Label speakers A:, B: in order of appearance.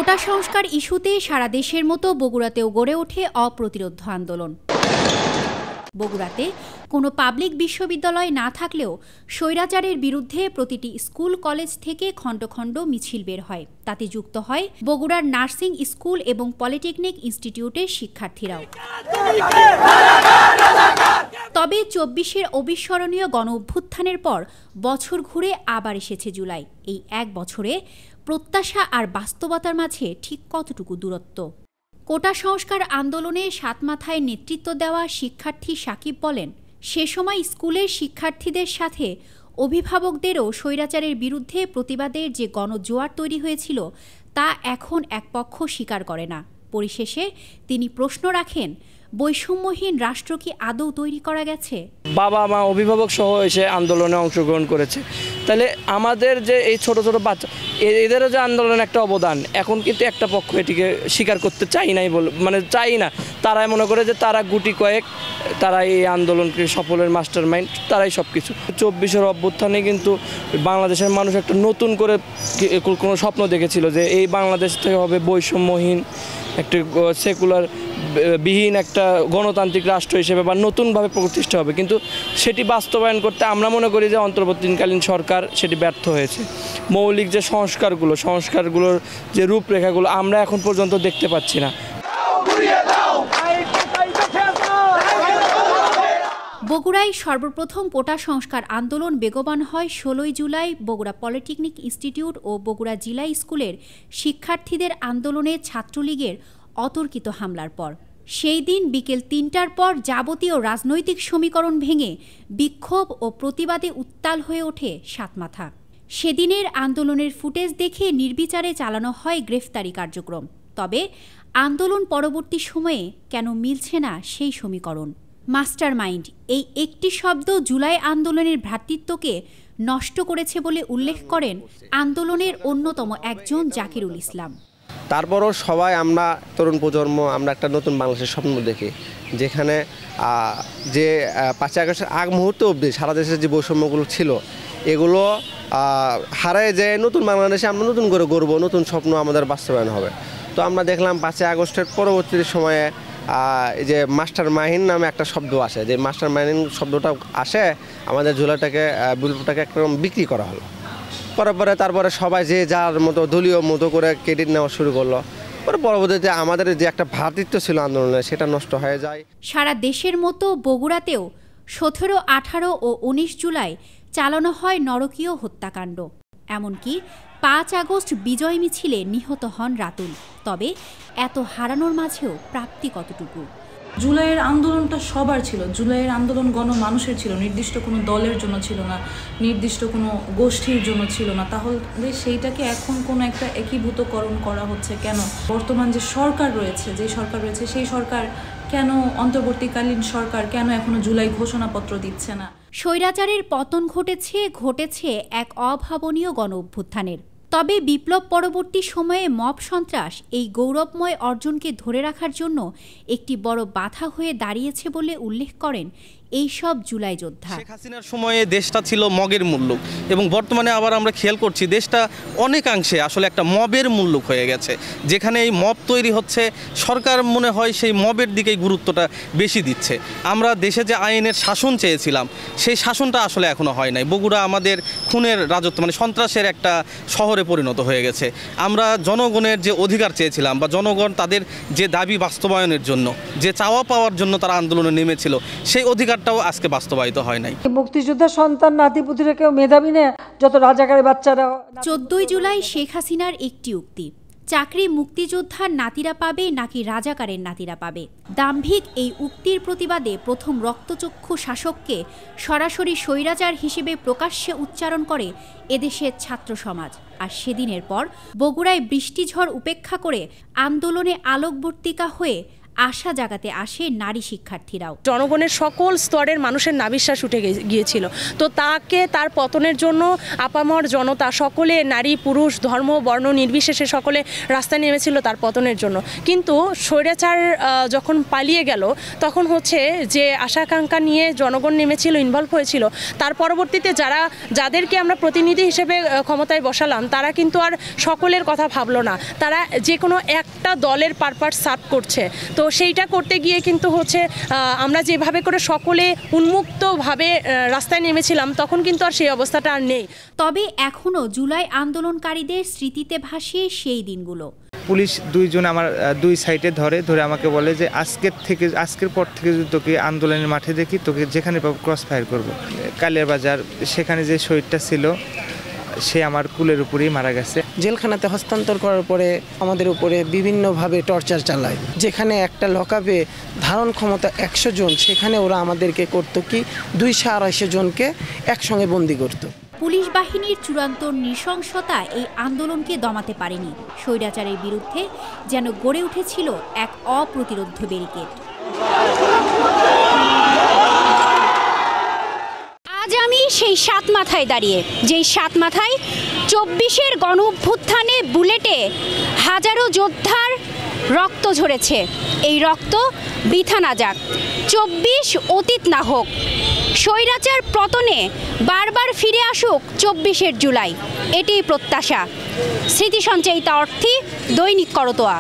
A: কোটা সংস্কার ইস্যুতে সারা দেশের মতো বগুড়াতেও গড়ে ওঠে অপ্রতিরোধ্য আন্দোলন। বগুড়াতে কোনো পাবলিক বিশ্ববিদ্যালয় না থাকলেও স্বৈরাচারের বিরুদ্ধে প্রতিটি স্কুল কলেজ থেকে খণ্ড খণ্ড মিছিল বের হয়। তাতে যুক্ত হয় বগুড়ার নার্সিং স্কুল এবং পলিটেকনিক ইনস্টিটিউটের শিক্ষার্থীরাও। তবে ২৪-এর অবিস্মরণীয় গণ অভ্যুত্থানের পর বছর ঘুরে আবার এসেছে জুলাই। এই এক বছরে প্রত্যাশা আর বাস্তবতার মাঝে ঠিক কতটুকু দূরত্ব? কোটা সংস্কার আন্দোলনে সাতমাথায় নেতৃত্ব দেওয়া শিক্ষার্থী সাকিব বলেন, সে সময় স্কুলের শিক্ষার্থীদের সাথে অভিভাবকদেরও স্বৈরাচারের বিরুদ্ধে প্রতিবাদের যে গণজোয়ার তৈরি হয়েছিল তা এখন এক পক্ষ স্বীকার করে না। পরিশেষে তিনি প্রশ্ন রাখেন, বৈষম্যহীন রাষ্ট্র কি আদৌ তৈরি করা গেছে?
B: বাবা মা অভিভাবক সহ এসে আন্দোলনে অংশগ্রহণ করেছে, তাহলে আমাদের যে এই ছোট ছোট বাচ্চা এদেরও যে আন্দোলনের একটা অবদান, এখন কিন্তু একটা পক্ষ এটিকে স্বীকার করতে চাই নাই চাই না। তারাই মনে করে যে তারা গুটি কয়েক, তারা এই আন্দোলনকে সফলের মাস্টার মাইন্ড, তারাই সব কিছু। ২৪-এর অভ্যুত্থানে কিন্তু বাংলাদেশের মানুষ একটা নতুন করে কোনো স্বপ্ন দেখেছিল যে এই বাংলাদেশ থেকে হবে বৈষম্যহীন একটা সেকুলার বিহীন একটা গণতান্ত্রিক রাষ্ট্র হিসেবে বা নতুনভাবে প্রতিষ্ঠা হবে, কিন্তু সেটি বাস্তবায়ন করতে আমরা মনে করি যে অন্তর্বর্তীকালীন সরকার সেটি ব্যর্থ হয়েছে। মৌলিক যে সংস্কারগুলোর যে রূপরেখাগুলো আমরা এখন পর্যন্ত দেখতে পাচ্ছি না।
A: বগুড়ায় সর্বপ্রথম কোটা সংস্কার আন্দোলন বেগবান হয় ১৬ই জুলাই বগুড়া পলিটেকনিক ইনস্টিটিউট ও বগুড়া জিলা স্কুলের শিক্ষার্থীদের আন্দোলনে ছাত্রলীগের অতর্কিত হামলার পর। সেই দিন বিকেল ৩টার পর যাবতীয় রাজনৈতিক সমীকরণ ভেঙে বিক্ষোভ ও প্রতিবাদে উত্তাল হয়ে ওঠে সাতমাথা। সেদিনের আন্দোলনের ফুটেজ দেখে নির্বিচারে চালানো হয় গ্রেফতারি কার্যক্রম। তবে আন্দোলন পরবর্তী সময়ে কেন মিলছে না সেই সমীকরণ? মাস্টার মাইন্ড এই একটি শব্দ জুলাই আন্দোলনের ভ্রাতৃত্বকে নষ্ট করেছে বলে উল্লেখ করেন আন্দোলনের অন্যতম একজন জাকিরুল ইসলাম।
C: তারপরও সবাই আমরা তরুণ প্রজন্ম আমরা একটা নতুন বাংলাদেশের স্বপ্ন দেখি, যেখানে যে ৫ই আগস্টের আগ মুহূর্ত অবধি সারা দেশের যে বৈষম্যগুলো ছিল এগুলো হারায় যায়। নতুন বাংলাদেশে আমরা নতুন করে গড়ব, নতুন স্বপ্ন আমাদের বাস্তবায়ন হবে। তো আমরা দেখলাম ৫ই আগস্টের পরবর্তী সময়ে এই যে মাস্টার মাইন্ড নামে একটা শব্দ আসে, যে মাস্টার মাইন্ড শব্দটা আসে আমাদের জুলাইটাকে বিপ্লবটাকে একরকম বিক্রি করা হলো। তারপরে সবাই যে যার মতো দলীয় মতো করে ক্রেডিট নেওয়া শুরু করলো। পরবর্তীতে আমাদের যে একটা ভ্রাতৃত্ব ছিল আন্দোলনে সেটা নষ্ট হয়ে যায়।
A: সারা দেশের মতো বগুড়াতেও ১৭, ১৮ ও ১৯ জুলাই চালানো হয় নরকীয় হত্যাকাণ্ড। এমনকি ৫ আগস্ট বিজয় মিছিলে নিহত হন রাতুল। তবে এত হারানোর মাঝেও প্রাপ্তি কতটুকু?
D: জুলাইয়ের আন্দোলনটা সবার ছিল। জুলাইয়ের আন্দোলন গণমানুষের ছিল, নির্দিষ্ট কোনো দলের জন্য ছিল না, নির্দিষ্ট কোনো গোষ্ঠীর জন্য ছিল না। তাহলে সেইটাকে এখন কোনো একটা একীভূতকরণ করা হচ্ছে কেন? বর্তমান যে সরকার রয়েছে, সেই সরকার কেন, অন্তর্বর্তীকালীন সরকার কেন এখনো জুলাই ঘোষণাপত্র দিচ্ছে না?
A: স্বৈরাচারের পতন ঘটেছে এক অভাবনীয় গণ অভ্যুত্থানের। তবে বিপ্লব পরবর্তী সময়ে মব সন্ত্রাস এই গৌরবময় অর্জনকে ধরে রাখার জন্য একটি বড় বাধা হয়ে দাঁড়িয়েছে বলে উল্লেখ করেন এইসব জুলাই যোদ্ধা।
E: শেখ হাসিনার সময়ে দেশটা ছিল মগের মুল্লুক এবং বর্তমানে আবার আমরা খেয়াল করছি দেশটা অনেকাংশে আসলে একটা মবের মুল্লুক হয়ে গেছে। যেখানে এই মব তৈরি হচ্ছে, সরকার মনে হয় সেই মবের দিকেই গুরুত্বটা বেশি দিচ্ছে। আমরা দেশে যে আইনের শাসন চেয়েছিলাম সেই শাসনটা আসলে এখনো হয় নাই। বগুড়া আমাদের খুনের রাজত্ব সন্ত্রাসের একটা শহরে পরিণত হয়ে গেছে। আমরা জনগণের যে অধিকার চেয়েছিলাম বা জনগণ তাদের যে দাবি বাস্তবায়নের জন্য যে চাওয়া পাওয়ার জন্য তারা আন্দোলনে নেমেছিল সেই অধিকার আজকে বাস্তবায়িত হয় নাই।
F: মুক্তিযোদ্ধার সন্তান নাতিপুতিরা কেউ মেধাবী না, যত রাজাকারের বাচ্চারা।
A: ১৪ই জুলাই শেখ হাসিনার একটি উক্তি, চাকরি মুক্তিযোদ্ধার নাতিরা পাবে নাকি রাজাকারের নাতিরা পাবে। দাম্ভিক এই উক্তির প্রতিবাদে প্রথম রক্তচক্ষু শাসককে সরাসরি স্বৈরাচার হিসেবে প্রকাশ্যে উচ্চারণ করে এদেশের ছাত্র সমাজ। আর সেদিনের পর বগুড়ায় বৃষ্টিঝড় উপেক্ষা করে আন্দোলনে আলোকবর্তিকা হয়ে আশা জাগাতে আসে নারী শিক্ষার্থীরাও।
G: জনগণের সকল স্তরের মানুষের নাভিশ্বাস উঠে গিয়েছিল, তো তার পতনের জন্য আপামর জনতা সকলে, নারী পুরুষ ধর্ম বর্ণ নির্বিশেষে সকলে রাস্তায় নেমেছিল তার পতনের জন্য। কিন্তু স্বৈরাচার যখন পালিয়ে গেল তখন হচ্ছে যে আশা আকাঙ্ক্ষা নিয়ে জনগণ নেমেছিল, ইনভলভ হয়েছিল, তার পরবর্তীতে যাদেরকে আমরা প্রতিনিধি হিসেবে ক্ষমতায় বসালাম তারা কিন্তু আর সকলের কথা ভাবলো না, তারা যে কোনো একটা দলের পারপাস সার্ভ করছে। তো সেইটা করতে গিয়ে কিন্তু হচ্ছে আমরা যেভাবে করে সকলে উন্মুক্তভাবে রাস্তায় নেমেছিলাম তখন কিন্তু আর সেই অবস্থাটা আর নেই।
A: তবে এখনও জুলাই আন্দোলনকারীদের স্মৃতিতে ভাসে সেই দিনগুলো।
H: পুলিশ দুইজন আমার দুই সাইডে ধরে আমাকে বলে যে আজকের পর থেকে যদি তোকে আন্দোলনের মাঠে দেখি তোকে যেখানে পাবো ক্রস ফায়ার করবো। কালিয়ার বাজার সেখানে যে শহীদটা ছিল সে আমার কুলের উপরেই মারা গেছে।
I: জেলখানাতে হস্তান্তর করার পরে আমাদের উপরে বিভিন্নভাবে টর্চার চালায়। যেখানে একটা লকআপে ধারণ ক্ষমতা 100 জন, সেখানে ওরা আমাদেরকে করতো কি 200-250 জনকে একসঙ্গে বন্দি করতো।
A: পুলিশ বাহিনীর চূড়ান্ত নৃশংসতা এই আন্দোলনকে দমাতে পারেনি। স্বৈরাচারের বিরুদ্ধে যেন গড়ে উঠেছিল এক অপ্রতিরোধ্য ব্যারিকেড।
J: আজ আমি সেই 7 মাথায় দাঁড়িয়ে, যেই 7 মাথায় 24-এর গণ অভ্যুত্থানে বুলেটে হাজারো যোদ্ধার রক্ত ঝরেছে। এই রক্ত বৃথা না যাক, 24 অতীত না হোক। স্বৈরাচার পতনে বারবার ফিরে আসুক 24 জুলাই, এটিই প্রত্যাশা। স্মৃতি সঞ্চয়িতা অর্থী, দৈনিক করতোয়া।